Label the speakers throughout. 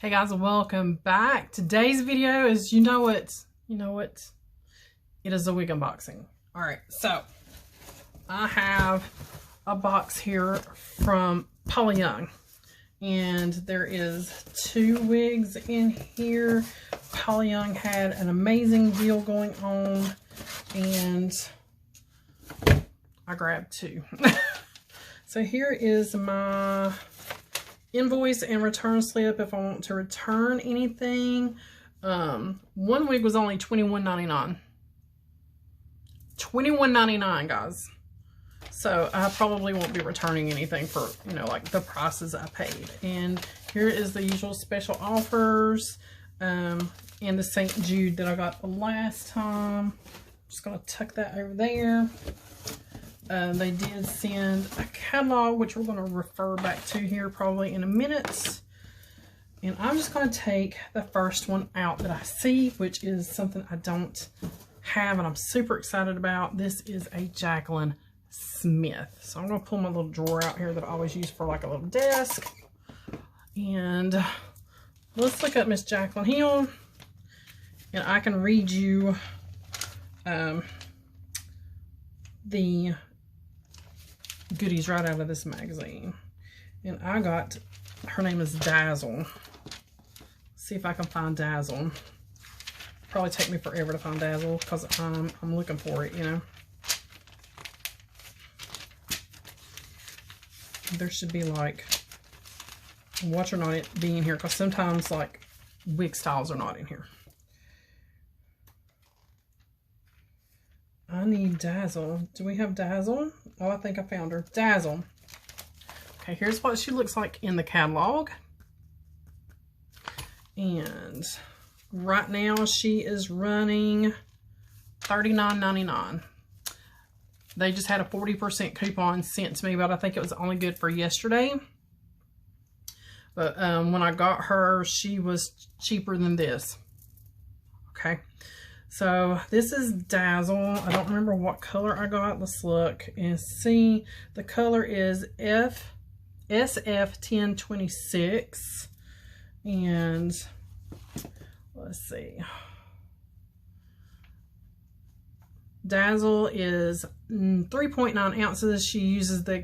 Speaker 1: Hey guys, welcome back. Today's video is, you know what, it is a wig unboxing. All right, so I have a box here from Paula, and there is 2 wigs in here. Paula had an amazing deal going on, and I grabbed 2. So here is my invoice and return slip if I want to return anything. One wig was only $21.99. $21.99, guys. So I probably won't be returning anything for, like the prices I paid. And here is the usual special offers, and the St. Jude that I got the last time. I'm just gonna tuck that over there. They did send a catalog, which we're going to refer back to here probably in a minute. And I'm just going to take the first one out that I see, which is something I don't have and I'm super excited about. This is a Jaclyn Smith. So I'm going to pull my little drawer out here that I always use for like a little desk. And let's look up Miss Jaclyn here. And I can read you the goodies right out of this magazine. And I got, her name is Dazzle. See if I can find Dazzle. Probably take me forever to find Dazzle because I'm looking for it, There should be like, watch her not being here, because sometimes like wig styles are not in here. I need Dazzle. Do we have Dazzle? Oh, I think I found her. Dazzle. Okay, here's what she looks like in the catalog. And right now she is running $39.99. They just had a 40% coupon sent to me, but I think it was only good for yesterday. But when I got her, she was cheaper than this. Okay. So this is Dazzle. I don't remember what color I got. Let's look and see. The color is SF1026. And let's see. Dazzle is 3.9 ounces. She uses the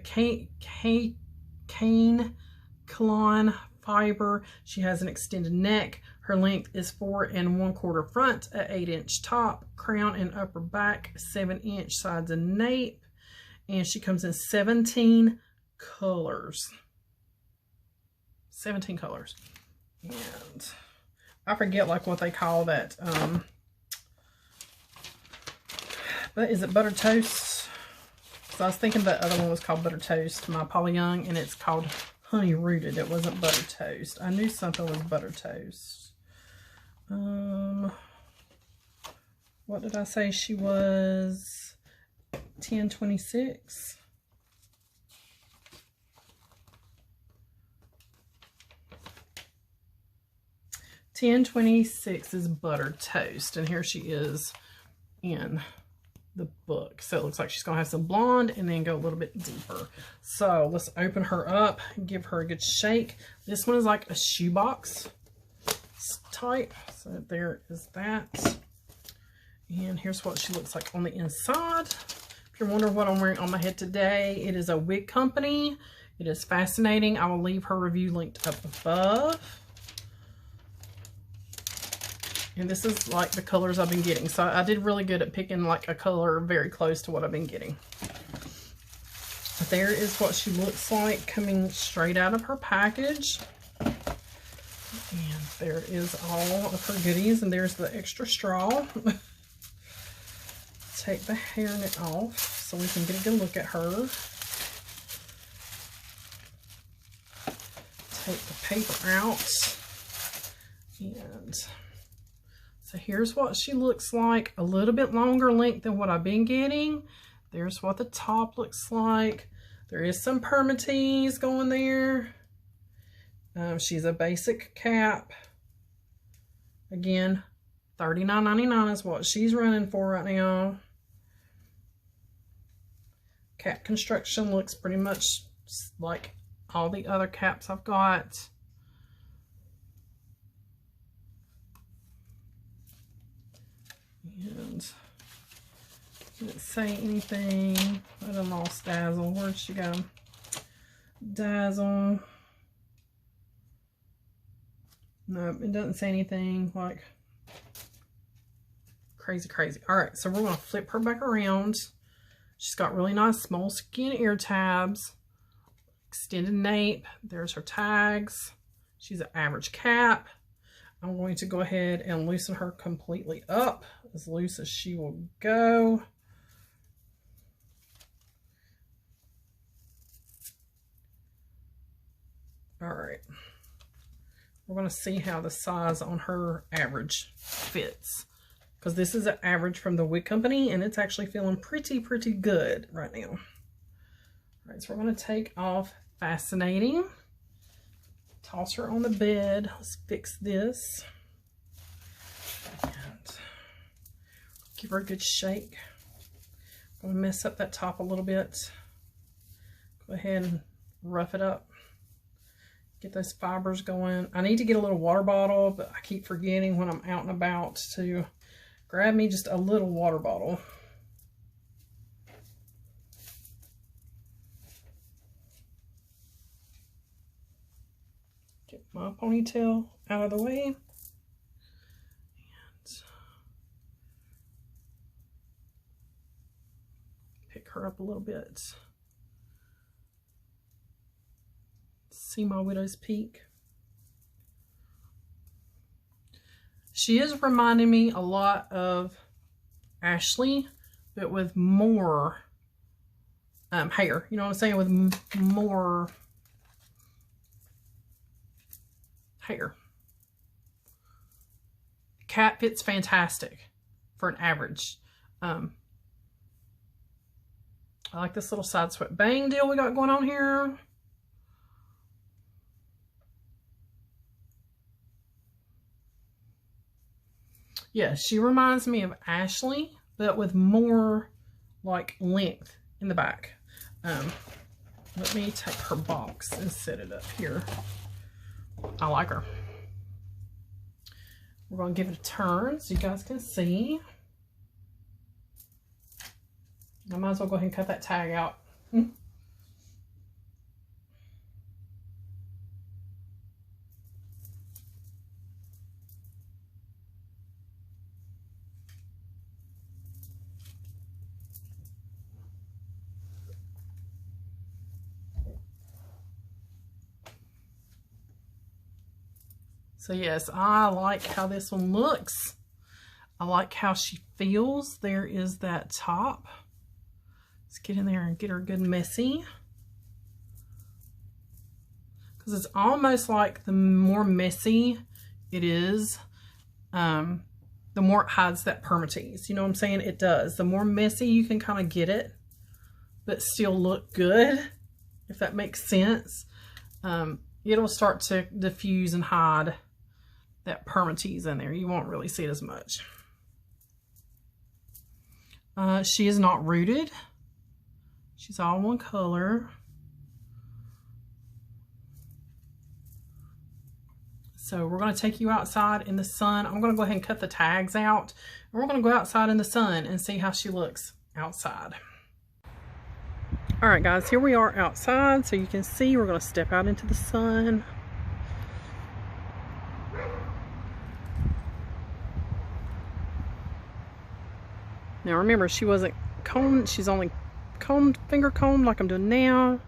Speaker 1: Kanekalon fiber. She has an extended neck. Her length is 4 1/4 front, an 8-inch top, crown and upper back, 7-inch sides and nape, and she comes in 17 colors. 17 colors. And I forget like what they call that. But is it butter toast? So I was thinking the other one was called butter toast, my Paula Young, and it's called honey rooted. It wasn't butter toast. I knew something was butter toast. What did I say? She was 1026. $10.26 is butter toast, and here she is in the book. So it looks like she's gonna have some blonde and then go a little bit deeper. So let's open her up and give her a good shake. This one is like a shoebox type. So there is that. And here's what she looks like on the inside. If you're wondering what I'm wearing on my head today, it is a wig company. It is fascinating. I will leave her review linked up above. And this is like the colors I've been getting. So I did really good at picking like a color very close to what I've been getting. But there is what she looks like coming straight out of her package. And there is all of her goodies. And there's the extra straw. Take the hairnet off so we can get a good look at her. Take the paper out. And so here's what she looks like. A little bit longer length than what I've been getting. There's what the top looks like. There is some permatease going there. She's a basic cap. Again, $39.99 is what she's running for right now. Cap construction looks pretty much like all the other caps I've got. And didn't say anything. I done lost Dazzle. Where'd she go? Dazzle. No, it doesn't say anything like crazy. All right, so we're going to flip her back around. She's got really nice small skin ear tabs, extended nape. There's her tags. She's an average cap. I'm going to go ahead and loosen her completely up, as loose as she will go. All right. We're going to see how the size on her average fits, because this is an average from the Wig Company, and it's actually feeling pretty good right now. All right, so we're going to take off Fascinating, toss her on the bed. Let's fix this and give her a good shake. I'm going to mess up that top a little bit. Go ahead and rough it up. Get those fibers going. I need to get a little water bottle, but I keep forgetting when I'm out and about to grab me just a little water bottle. Get my ponytail out of the way. And pick her up a little bit. See my widow's peak. She is reminding me a lot of Ashley, but with more hair. You know what I'm saying? With more hair. Cat fits fantastic for an average. I like this little side swept bang deal we got going on here. Yeah, she reminds me of Ashley, but with more like length in the back. Let me take her box and set it up here. I like her. We're going to give it a turn so you guys can see. I might as well go ahead and cut that tag out. So yes, I like how this one looks. I like how she feels. There is that top. Let's get in there and get her good messy. Because it's almost like the more messy it is, the more it hides that permatease. You know what I'm saying? It does. The more messy you can kind of get it, but still look good, if that makes sense. It'll start to diffuse and hide that permatease in there. You won't really see it as much. She is not rooted. She's all one color. So we're going to take you outside in the sun. I'm going to go ahead and cut the tags out. And we're going to go outside in the sun and see how she looks outside. All right, guys, here we are outside. So you can see we're going to step out into the sun. Now remember, she wasn't combed. She's only combed, finger combed like I'm doing now.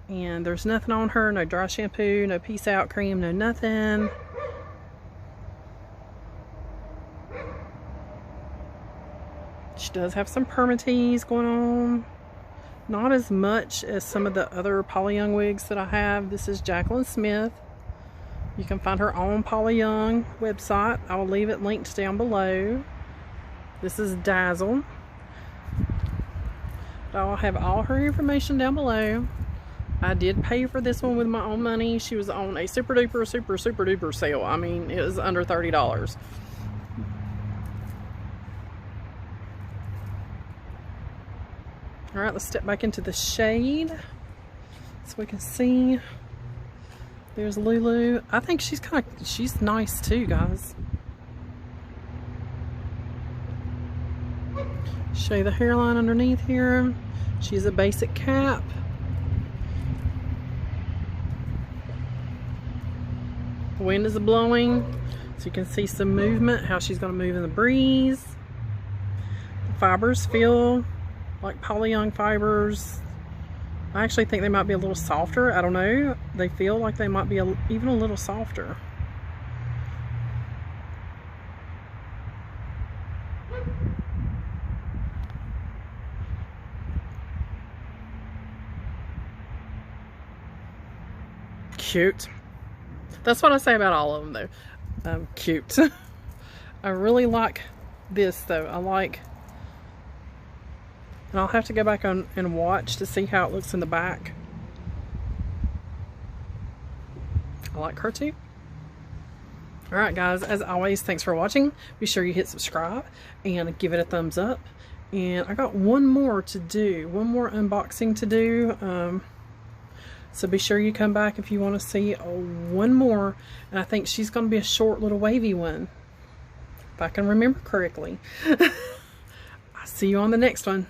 Speaker 1: And there's nothing on her. No dry shampoo, no peace out cream, no nothing. She does have some permatease going on. Not as much as some of the other Paula Young wigs that I have. This is Jaclyn Smith. You can find her on Paula Young website. I will leave it linked down below. This is Dazzle. I'll have all her information down below. I did pay for this one with my own money. She was on a super duper sale. I mean, it was under $30. All right, let's step back into the shade so we can see. There's Lulu. I think she's nice too, guys. Show you the hairline underneath here. She's a basic cap. The wind is blowing, so you can see some movement, how she's going to move in the breeze. The fibers feel like polyyoung fibers. I actually think they might be a little softer. I don't know. They feel like they might be even a little softer. Cute. That's what I say about all of them though. Cute. I really like this though. I like, and I'll have to go back on and watch to see how it looks in the back. I like her too. Alright guys, as always, thanks for watching. Be sure you hit subscribe and give it a thumbs up. And I got one more to do, one more unboxing to do. So be sure you come back if you want to see one more. And I think she's going to be a short little wavy one, if I can remember correctly. I'll see you on the next one.